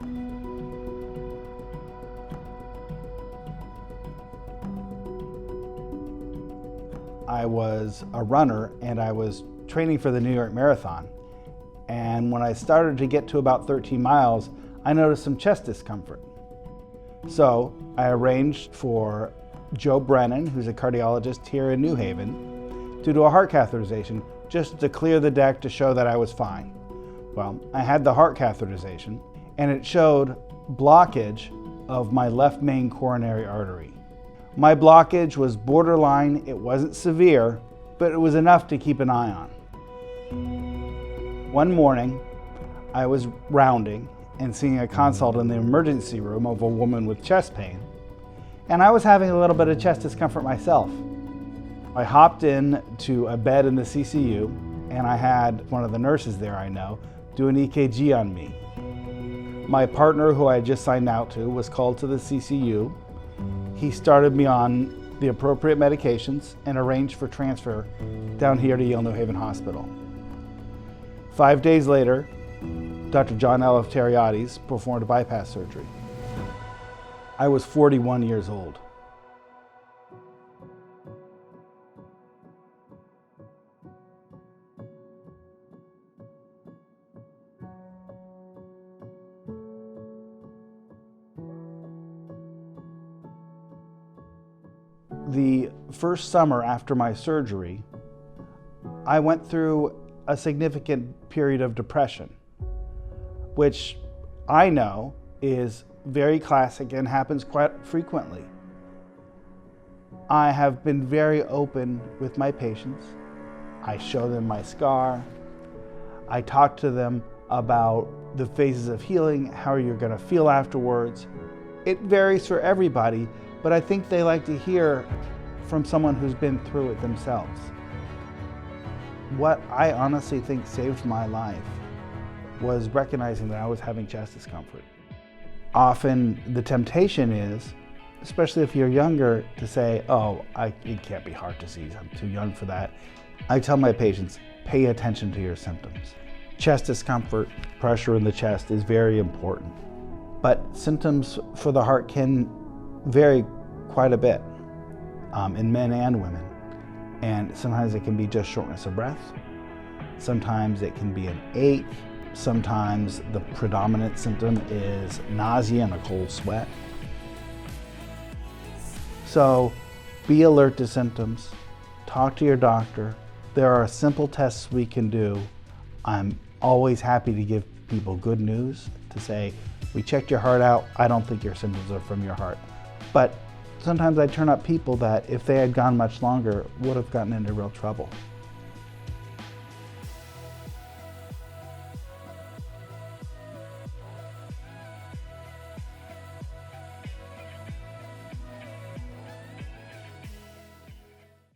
I was a runner and I was training for the New York Marathon. And when I started to get to about 13 miles, I noticed some chest discomfort. So I arranged for Joe Brennan, who's a cardiologist here in New Haven, to do a heart catheterization just to clear the deck to show that I was fine. Well, I had the heart catheterization and it showed blockage of my left main coronary artery. My blockage was borderline. It wasn't severe, but it was enough to keep an eye on. One morning, I was rounding and seeing a consult in the emergency room of a woman with chest pain, and I was having a little bit of chest discomfort myself. I hopped in to a bed in the CCU, and I had one of the nurses there I know do an EKG on me. My partner, who I had just signed out to, was called to the CCU. He started me on the appropriate medications and arranged for transfer down here to Yale New Haven Hospital. 5 days later, Dr. John Eleftheriades performed bypass surgery. I was 41 years old. The first summer after my surgery, I went through a significant period of depression, which I know is very classic and happens quite frequently. I have been very open with my patients. I show them my scar. I talk to them about the phases of healing, how you're going to feel afterwards. It varies for everybody, but I think they like to hear from someone who's been through it themselves. What I honestly think saved my life was recognizing that I was having chest discomfort. Often the temptation is, especially if you're younger, to say, oh, it can't be heart disease, I'm too young for that. I tell my patients, pay attention to your symptoms. Chest discomfort, pressure in the chest is very important, but symptoms for the heart can vary quite a bit in men and women. And sometimes it can be just shortness of breath. Sometimes it can be an ache. Sometimes the predominant symptom is nausea and a cold sweat. So be alert to symptoms. Talk to your doctor. There are simple tests we can do. I'm always happy to give people good news to say, we checked your heart out. I don't think your symptoms are from your heart. But sometimes I turn up people that if they had gone much longer would have gotten into real trouble.